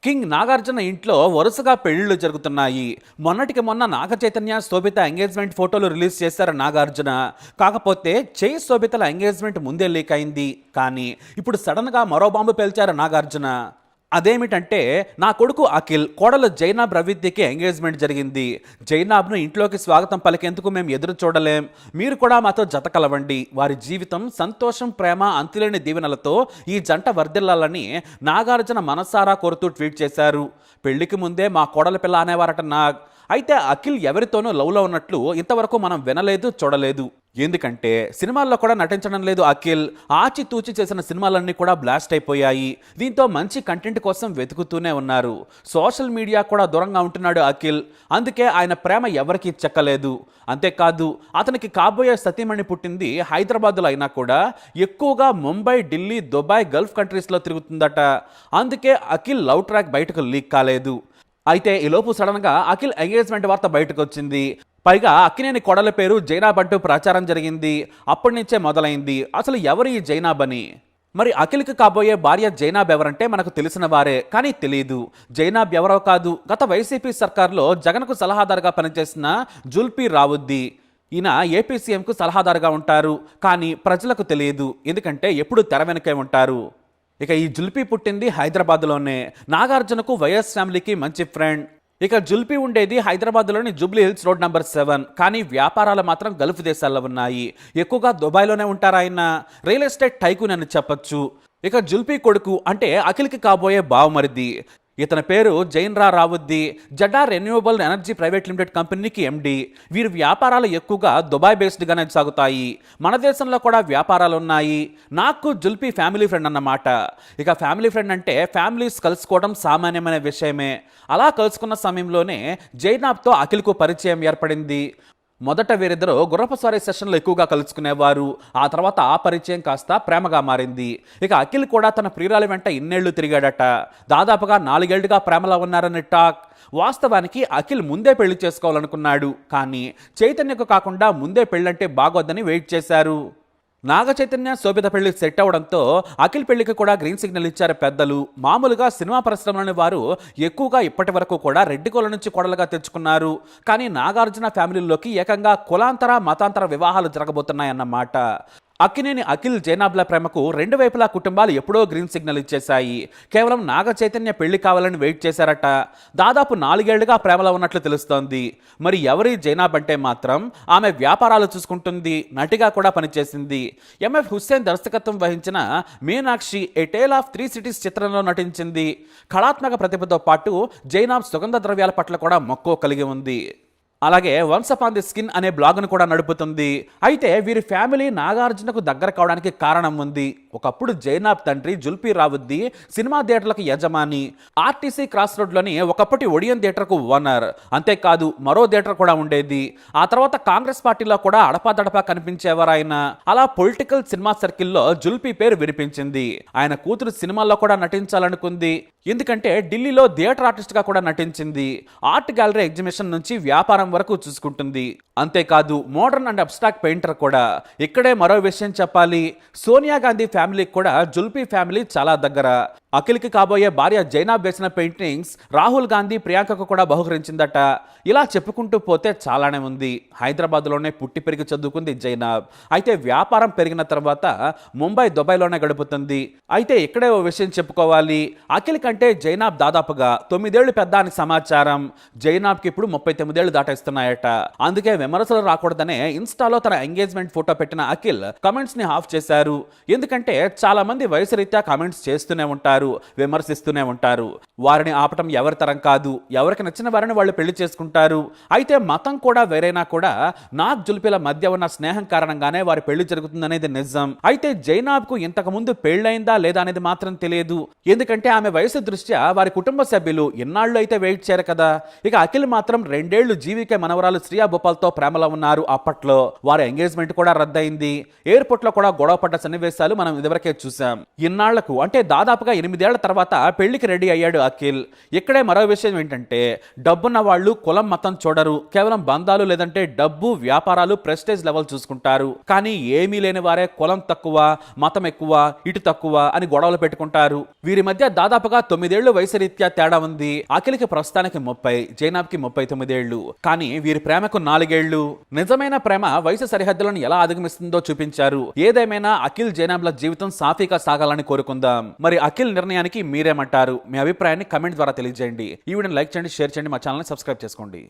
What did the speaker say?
King Nagarjuna ఇంట్లో వరుసగా పెళ్లిళ్ళు జరుగుతున్నాయి. మొన్నటికి మొన్న నాగ చైతన్య శోభిత ఎంగేజ్మెంట్ ఫోటోలు రిలీజ్ చేశారు నాగార్జున. కాకపోతే శోభితల ఎంగేజ్మెంట్ ముందే లీక్ అయింది. కానీ ఇప్పుడు సడన్గా మరో బాంబు పేల్చారు నాగార్జున. అదేమిటంటే, నా కొడుకు అఖిల్, కోడలు జైనాబ్ రవిద్యకి ఎంగేజ్మెంట్ జరిగింది. జైనాబ్ను ఇంట్లోకి స్వాగతం పలికేందుకు మేము ఎదురు చూడలేం. మీరు కూడా మాతో జత కలవండి. వారి జీవితం సంతోషం, ప్రేమ, అంతులేని దీవెనలతో ఈ జంట వర్ధిల్లాలని నాగార్జున మనసారా కోరుతూ ట్వీట్ చేశారు. పెళ్లికి ముందే మా కోడల పిల్ల అనేవారట నాగ్. అయితే అఖిల్ ఎవరితోనూ లవ్లో ఉన్నట్లు ఇంతవరకు మనం వినలేదు, చూడలేదు. ఎందుకంటే సినిమాల్లో కూడా నటించడం లేదు అఖిల్. ఆచితూచి చేసిన సినిమాలన్నీ కూడా బ్లాస్ట్ అయిపోయాయి. దీంతో మంచి కంటెంట్ కోసం వెతుకుతూనే ఉన్నారు. సోషల్ మీడియా కూడా దూరంగా ఉంటున్నాడు అఖిల్. అందుకే ఆయన ప్రేమ ఎవరికీ చెక్కలేదు. అంతేకాదు, అతనికి కాబోయే సతీమణి పుట్టింది హైదరాబాద్లో అయినా కూడా ఎక్కువగా ముంబై, ఢిల్లీ, దుబాయ్, గల్ఫ్ కంట్రీస్లో తిరుగుతుందట. అందుకే అఖిల్ లవ్ ట్రాక్ బయటకు లీక్ కాలేదు. అయితే ఈలోపు సడన్గా అఖిల్ ఎంగేజ్మెంట్ వార్త బయటకు వచ్చింది. పైగా అక్కినేని కోడల పేరు జైనాబ్ అంటూ ప్రచారం జరిగింది. అప్పటి నుంచే మొదలైంది అసలు ఎవరు ఈ జైనాబ్ అని. మరి అఖిల్కి కాబోయే భార్య జైనాబ్ ఎవరంటే మనకు తెలిసిన వారే, కానీ తెలియదు. జైనాబ్ ఎవరో కాదు, గత వైసీపీ సర్కార్లో జగన్కు సలహాదారుగా పనిచేసిన జుల్పీ రావుద్దీ. ఈయన ఏపీ సీఎంకు సలహాదారుగా ఉంటారు. కానీ ప్రజలకు తెలియదు, ఎందుకంటే ఎప్పుడు తెర వెనుకే ఉంటారు. ఇక ఈ జుల్పీ పుట్టింది హైదరాబాద్లోనే. నాగార్జునకు వైఎస్ ఫ్యామిలీకి మంచి ఫ్రెండ్. ఇక జుల్పీ ఉండేది హైదరాబాద్లోని జూబ్లీ హిల్స్ రోడ్ నెంబర్ 7. కానీ వ్యాపారాలు మాత్రం గల్ఫ్ దేశాల్లో ఉన్నాయి. ఎక్కువగా దుబాయ్లోనే ఉంటారు ఆయన. రియల్ ఎస్టేట్ టైకూన్ అని చెప్పొచ్చు. ఇక జుల్పీ కొడుకు అంటే అఖిల్కి కాబోయే బావమరిది. ఇతని పేరు జైన్రా రావుద్దీ. Jada renewable energy private limited కంపెనీకి ఎండి. వీరి వ్యాపారాలు ఎక్కువగా దుబాయ్ బేస్డ్గానే సాగుతాయి. మన దేశంలో కూడా వ్యాపారాలు ఉన్నాయి. నాకు జుల్పీ ఫ్యామిలీ ఫ్రెండ్ అన్నమాట. ఇక ఫ్యామిలీ ఫ్రెండ్ అంటే ఫ్యామిలీస్ కలుసుకోవడం సామాన్యమైన విషయమే. అలా కలుసుకున్న సమయంలోనే జైనాబ్తో అఖిల్కు పరిచయం ఏర్పడింది. మొదట వీరిద్దరూ గుర్రపుస్వారీ సెషన్లో ఎక్కువగా కలుసుకునేవారు. ఆ తర్వాత ఆ పరిచయం కాస్త ప్రేమగా మారింది. ఇక అఖిల్ కూడా తన ప్రియురాలి వెంట ఇన్నేళ్లు తిరిగాడట. దాదాపుగా 4 ఏళ్లుగా ప్రేమలో ఉన్నారని టాక్. వాస్తవానికి అఖిల్ ముందే పెళ్లి చేసుకోవాలనుకున్నాడు. కానీ చైతన్యకు కాకుండా ముందే పెళ్ళంటే బాగోద్దని వెయిట్ చేశారు. నాగ చైతన్య శోభిత పెళ్లి సెట్ అవడంతో అఖిల్ పెళ్లికి కూడా గ్రీన్ సిగ్నల్ ఇచ్చారు పెద్దలు. మామూలుగా సినిమా పరిశ్రమలోని వారు ఎక్కువగా ఇప్పటి వరకు కూడా రెడ్డి కుల నుంచి కోడలుగా తెచ్చుకున్నారు. కానీ నాగార్జున ఫ్యామిలీలోకి ఏకంగా కులాంతర, మతాంతర వివాహాలు జరగబోతున్నాయన్నమాట. అక్కినేని అఖిల్ జైనాబ్ల ప్రేమకు రెండు వైపులా కుటుంబాలు ఎప్పుడో గ్రీన్ సిగ్నల్ ఇచ్చేశాయి. కేవలం నాగ చైతన్య పెళ్లి కావాలని వెయిట్ చేశారట. దాదాపు 4 ఏళ్లుగా ప్రేమలో ఉన్నట్లు తెలుస్తోంది. మరి ఎవరి జైనాబ్ అంటే మాత్రం ఆమె వ్యాపారాలు చూసుకుంటుంది, నటిగా కూడా పనిచేసింది. ఎంఎఫ్ హుస్సేన్ దర్శకత్వం వహించిన మీనాక్షి ఏ టేల్ ఆఫ్ 3 సిటీస్ చిత్రంలో నటించింది. కళాత్మక ప్రతిభతో పాటు జైనాబ్ సుగంధ ద్రవ్యాల పట్ల కూడా మక్కువ కలిగి ఉంది. అలాగే వన్స్ అపాన్ ది స్కిన్ అనే బ్లాగ్ను కూడా నడుపుతుంది. అయితే వీరి ఫ్యామిలీ నాగార్జునకు దగ్గర కావడానికి కారణం ఉంది. ఒకప్పుడు జైనాబ్ తండ్రి జుల్పీ రావుద్దీ సినిమా థియేటర్లకు యజమాని. ఆర్టీసీ క్రాస్ రోడ్లోని ఒకప్పటి ఒడియన్ థియేటర్కు ఓనర్. అంతేకాదు మరో థియేటర్ కూడా ఉండేది. ఆ తర్వాత కాంగ్రెస్ పార్టీలో కూడా అడపాదడపా కనిపించేవారు ఆయన. అలా పొలిటికల్ సినిమా సర్కిల్లో జుల్పీ పేరు వినిపించింది. ఆయన కూతురు సినిమాల్లో కూడా నటించాలనుకుంది. ఎందుకంటే ఢిల్లీలో థియేటర్ ఆర్టిస్ట్గా కూడా నటించింది. ఆర్ట్ గ్యాలరీ ఎగ్జిబిషన్ నుంచి వ్యాపారం వరకు చూసుకుంటుంది. అంతేకాదు మోడర్న్ అండ్ అబ్స్ట్రాక్ట్ పెయింటర్ కూడా. ఇక్కడే మరో విషయం చెప్పాలి. సోనియా గాంధీ ఫ్యామిలీకి కూడా జుల్పీ ఫ్యామిలీ చాలా దగ్గర. అఖిల్కి కాబోయే భార్య జైనాబ్ వేసిన పెయింటింగ్స్ రాహుల్ గాంధీ, ప్రియాంకకు కూడా బహుకరించిందట. ఇలా చెప్పుకుంటూ పోతే చాలానే ఉంది. హైదరాబాద్లోనే పుట్టి పెరిగి చదువుకుంది జైనాబ్. అయితే వ్యాపారం పెరిగిన తర్వాత ముంబై, దుబాయ్లోనే గడుపుతుంది. అయితే ఇక్కడే ఓ విషయం చెప్పుకోవాలి. అఖిల్ కంటే జైనాబ్ దాదాపుగా 9 ఏళ్లు పెద్ద అని సమాచారం. జైనాబ్కి ఇప్పుడు 39 ఏళ్లు దాటేస్తున్నాయట. అందుకే విమర్శలు రాకూడదనే ఇన్స్టాలో తన ఎంగేజ్మెంట్ ఫోటో పెట్టిన అఖిల్ కమెంట్స్ ని ఆఫ్ చేశారు. ఎందుకంటే చాలా మంది వయసు రీత్యా కమెంట్స్ చేస్తూనే ఉంటారు, విమర్శిస్తూనే ఉంటారు. వారిని ఆపటం ఎవరి తరం కాదు. ఎవరికి నచ్చిన వారిని వాళ్ళు పెళ్లి చేసుకుంటారు. అయితే మతం కూడా వేరైనా కూడా నాగ్ జుల్పీల మధ్య ఉన్న స్నేహం కారణంగానే వారి పెళ్లి జరుగుతుందనేది నిజం. అయితే జైనాబ్ కు ఇంతకు ముందు పెళ్లైందా లేదా అనేది మాత్రం తెలియదు. ఎందుకంటే ఆమె వయసు దృష్ట్యా వారి కుటుంబ సభ్యులు ఎన్నాళ్ళు అయితే వెయిట్ చేయరు కదా. ఇక అఖిల్ మాత్రం 2 ఏళ్లు జీవికే మనవరాలు శ్రియా భోపాల్తో ప్రేమలో ఉన్నారు అప్పట్లో. వారి ఎంగేజ్మెంట్ కూడా రద్దయింది. ఎయిర్పోర్ట్ లో కూడా గొడవ పడ్డ సన్నివేశాలు మనం ఇదివరకే చూసాం. ఇన్నాళ్లకు అంటే దాదాపుగా 8 ఏళ్ల తర్వాత పెళ్లికి రెడీ అయ్యాడు అఖిల్. ఇక్కడే మరో విషయం ఏంటంటే డబ్బున్న వాళ్ళు కులం మతం చూడరు, కేవలం బంధాలు లేదంటే డబ్బు వ్యాపారాలు ప్రెస్టేజ్ లెవెల్ చూసుకుంటారు. కానీ ఏమీ లేని వారే కులం తక్కువ మతం ఎక్కువ ఇటు తక్కువ అని గొడవలు పెట్టుకుంటారు. వీరి మధ్య దాదాపుగా 9 ఏళ్లు వయసు రీత్యా తేడా ఉంది. అఖిల్కి ప్రస్తుతానికి 30, జైనాబ్కి 39 ఏళ్లు. కానీ వీరి ప్రేమకు 4 ఏళ్లు. నిజమైన ప్రేమ వయసు సరిహద్దులను ఎలా అధిగమిస్తుందో చూపించారు. ఏదేమైనా అఖిల్ జైనాబ్ల జీవితం సాఫీగా సాగాలని కోరుకుందాం. మరి అఖిల్ నిర్ణయానికి మీరేమంటారు? మీ అభిప్రాయాన్ని కమెంట్ ద్వారా తెలియజేయండి. ఈ వీడియోని లైక్ చేయండి, షేర్ చేయండి, మా ఛానల్ని సబ్స్క్రైబ్ చేసుకోండి.